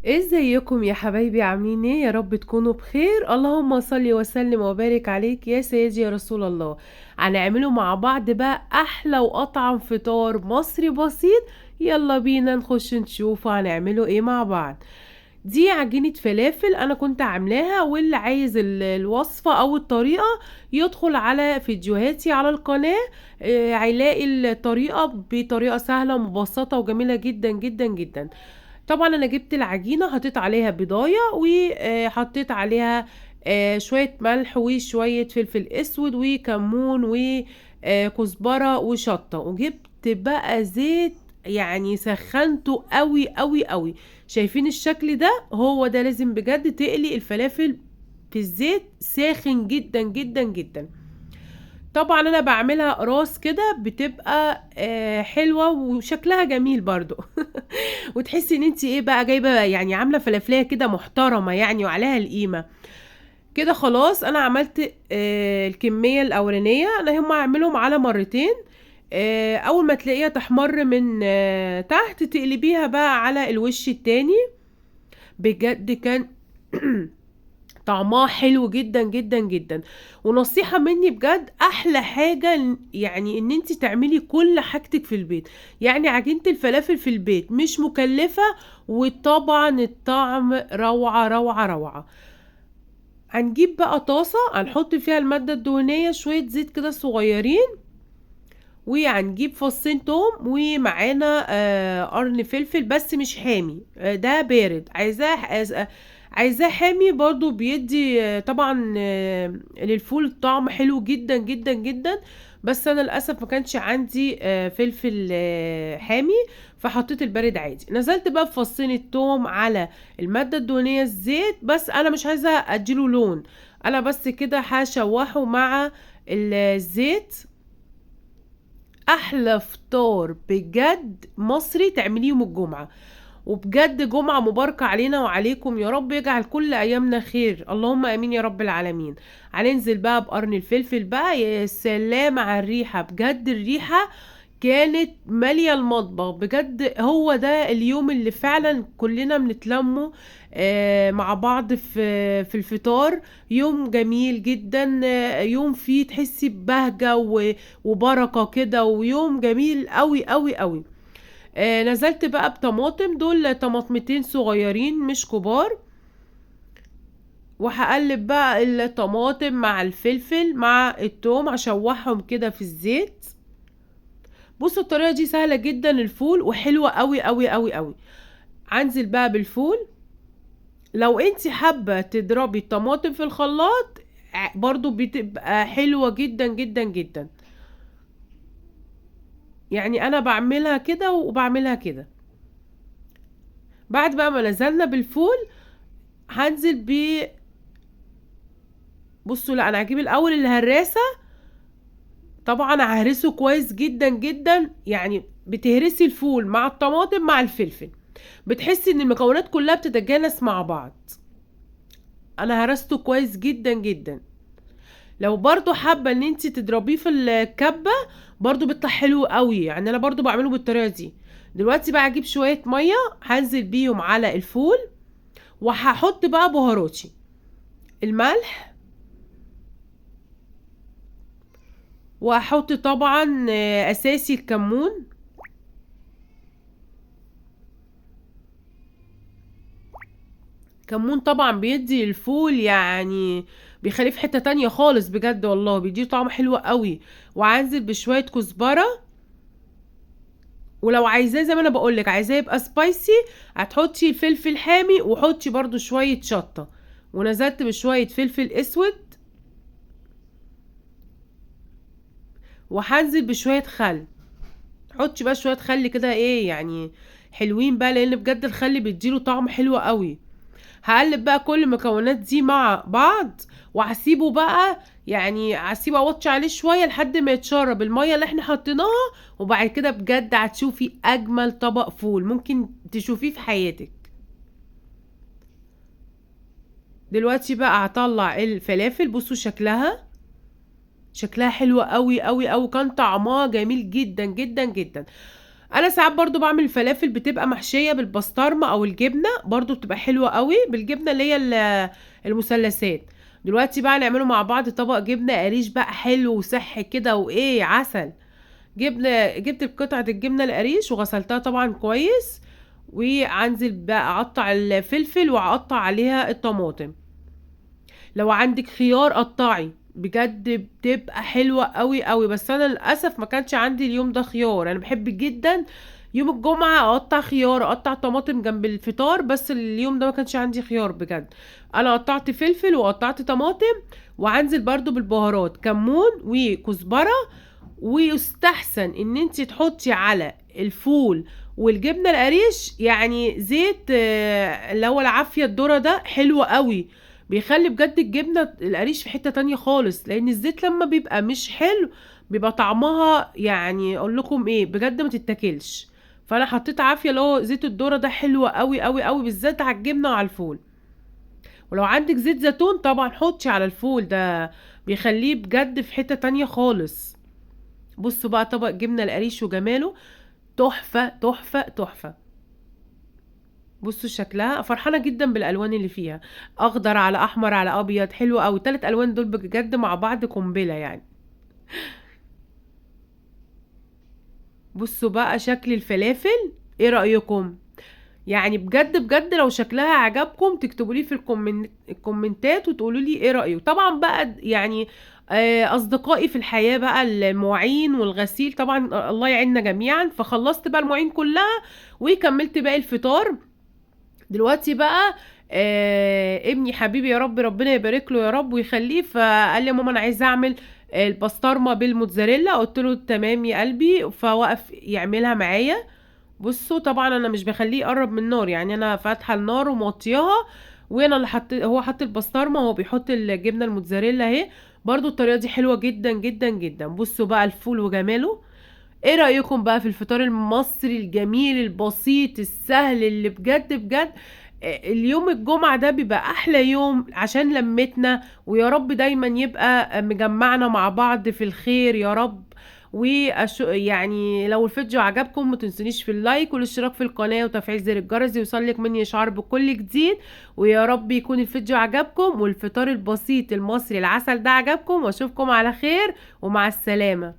ازيكم يا حبايبي؟ عاملين ايه؟ يا رب تكونوا بخير. اللهم صل وسلم وبارك عليك يا سيدي يا رسول الله. هنعمله مع بعض بقى احلى واطعم فطار مصري بسيط. يلا بينا نخش نشوف هنعمله ايه مع بعض. دي عجينة فلافل انا كنت عاملاها، واللي عايز الوصفة او الطريقة يدخل على فيديوهاتي على القناة. هيلاقي الطريقة بطريقة سهلة ومبسطة وجميلة جدا جدا جدا. طبعا انا جبت العجينة، حطيت عليها بضاية وحطيت عليها شوية ملح وشوية فلفل اسود وكمون وكزبرة وشطة، وجبت بقى زيت. يعني سخنته قوي قوي قوي. شايفين الشكل ده؟ هو ده لازم بجد تقلي الفلافل في الزيت ساخن جدا جدا جدا. طبعا انا بعملها قراص كده بتبقى حلوة وشكلها جميل برضو. وتحسي ان انت ايه بقى جايبه، يعني عامله فلافليه كده محترمه يعني وعليها القيمه. كده خلاص انا عملت الكميه الاولانيه. انا هم هعملهم على مرتين. اول ما تلاقيها تحمر من تحت تقلبيها بقى على الوش التاني. بجد كان طعمها حلو جدا جدا جدا. ونصيحة مني بجد، احلى حاجة يعني ان انت تعملي كل حاجتك في البيت. يعني عجينة الفلافل في البيت مش مكلفة، وطبعا الطعم روعة روعة روعة. هنجيب بقى طاسة هنحط فيها المادة الدهنية، شوية زيت كده صغيرين، وهنجيب فصين توم، ومعانا قرن فلفل بس مش حامي، ده بارد. عايزاه حامي برضو بيدي طبعا للفول طعم حلو جدا جدا جدا. بس انا للاسف ما كانش عندي فلفل حامي، فحطيت البارد عادي. نزلت بقى بفصين التوم على المادة الدهنية الزيت، بس انا مش عايزة اديله لون. انا بس كده هشوحه مع الزيت. احلى فطار بجد مصري تعمليه يوم الجمعة. وبجد جمعة مباركة علينا وعليكم، يا رب يجعل كل ايامنا خير، اللهم امين يا رب العالمين. هننزل بقى بقرن الفلفل بقى، يا سلام على الريحة، بجد الريحة كانت مالية المطبخ. بجد هو ده اليوم اللي فعلا كلنا بنتلموا مع بعض في الفطار. يوم جميل جدا، يوم فيه تحسي ببهجة وبركة كده، ويوم جميل قوي قوي قوي. نزلت بقى بطماطم، دول طماطمتين صغيرين مش كبار. وهقلب بقى الطماطم مع الفلفل مع التوم، اشوحهم كده في الزيت. بصوا الطريقة دي سهلة جدا الفول، وحلوة قوي قوي قوي قوي. هنزل بقى بالفول. لو انت حابة تضربي الطماطم في الخلاط برضو بتبقى حلوة جدا جدا جدا. يعني انا بعملها كده وبعملها كده. بعد بقى ما نزلنا بالفول هنزل ب بصوا، لا انا هجيب الاول الهراسة. طبعا ههرسه كويس جدا جدا، يعني بتهرسي الفول مع الطماطم مع الفلفل، بتحسي ان المكونات كلها بتتجانس مع بعض. انا هرسته كويس جدا جدا. لو برضو حابة ان انت تضربيه في الكبة برضو بيطلع حلو قوي، يعني انا برضو بعمله بالطريقة دي. دلوقتي بقى اجيب شوية مية هنزل بيهم على الفول، وهحط بقى بهاراتي. الملح، وهحط طبعا اساسي الكمون. كمون طبعا بيدي الفول، يعني بيخليه في حتة تانية خالص، بجد والله بيديه طعم حلو قوي. وعنزل بشوية كزبرة. ولو عايزاه زي ما انا بقولك عايزاه يبقى سبايسي، هتحطي الفلفل حامي، وحطي برضو شوية شطة. ونزلت بشوية فلفل اسود. وهنزل بشوية خل. حطي بقى شوية خل كده، ايه يعني حلوين بقى، لان بجد الخل بيديله طعم حلو قوي. هقلب بقى كل المكونات دي مع بعض، وهسيبه بقى، يعني هسيبه اوطي عليه شويه لحد ما يتشرب الميه اللي احنا حطيناها. وبعد كده بجد هتشوفي اجمل طبق فول ممكن تشوفيه في حياتك. دلوقتي بقى هطلع الفلافل، بصوا شكلها حلوة قوي قوي قوي، كان طعمها جميل جدا جدا جدا. انا ساعات برضو بعمل الفلافل بتبقى محشيه بالبسطرمه او الجبنه، برضو بتبقى حلوه قوي بالجبنه اللي هي المثلثات. دلوقتي بقى نعمله مع بعض طبق جبنه قريش بقى حلو وصحي كده وايه عسل. جبت قطعه الجبنه القريش وغسلتها طبعا كويس، وانزل بقى اقطع الفلفل واقطع عليها الطماطم. لو عندك خيار قطعي، بجد بتبقى حلوة قوي قوي. بس انا للأسف ما كانش عندي اليوم ده خيار. انا بحب جدا يوم الجمعة اقطع خيار، اقطع طماطم جنب الفطار، بس اليوم ده ما كانش عندي خيار بجد. انا قطعت فلفل وقطعت طماطم، وعنزل برضو بالبهارات كمون وكزبرة. ويستحسن ان انت تحطي على الفول والجبنة القريش يعني زيت اللي هو العافية الذرة ده حلو قوي. بيخلي بجد الجبنة القريش في حتة تانية خالص، لان الزيت لما بيبقى مش حلو بيبقى طعمها يعني اقول لكم ايه بجد ما تتاكلش. فانا حطيت عافية اللي هو زيت الذرة ده حلو قوي قوي قوي، بالذات على الجبنة وعلى الفول. ولو عندك زيت زيتون طبعا حطي على الفول ده، بيخليه بجد في حتة تانية خالص. بصوا بقى طبق جبنة القريش وجماله، تحفة تحفة تحفة. بصوا شكلها، فرحانة جدا بالألوان اللي فيها، أخضر على أحمر على أبيض، حلو أوي. التلات ألوان دول بجد مع بعض قنبلة يعني. بصوا بقى شكل الفلافل، ايه رأيكم؟ يعني بجد بجد لو شكلها عجبكم تكتبوا لي في الكومنتات وتقولوا لي ايه رأيكم. طبعا بقى يعني اصدقائي في الحياة بقى المواعين والغسيل طبعا الله يعيننا جميعا، فخلصت بقى المواعين كلها وكملت باقي الفطار. دلوقتي بقى ابني حبيبي يا رب ربنا يبارك له يا رب ويخليه، فقال لي يا ماما انا عايزه اعمل البسطرمه بالموتزاريلا. قلت له تمام يا قلبي، فوقف يعملها معايا. بصوا طبعا انا مش بخليه يقرب من النار، يعني انا فاتحه النار وموطياها، وانا اللي هو حط البسطرمه وهو بيحط الجبنه الموتزاريلا اهي. برضو الطريقه دي حلوه جدا جدا جدا. بصوا بقى الفول وجماله. ايه رأيكم بقى في الفطار المصري الجميل البسيط السهل اللي بجد بجد اليوم الجمعة ده بيبقى احلى يوم عشان لمتنا. ويا رب دايما يبقى مجمعنا مع بعض في الخير يا رب. يعني لو الفيديو عجبكم ما تنسونيش في اللايك والاشتراك في القناة وتفعيل زر الجرس يوصلك مني اشعار بكل جديد. ويا رب يكون الفيديو عجبكم والفطار البسيط المصري العسل ده عجبكم، واشوفكم على خير ومع السلامة.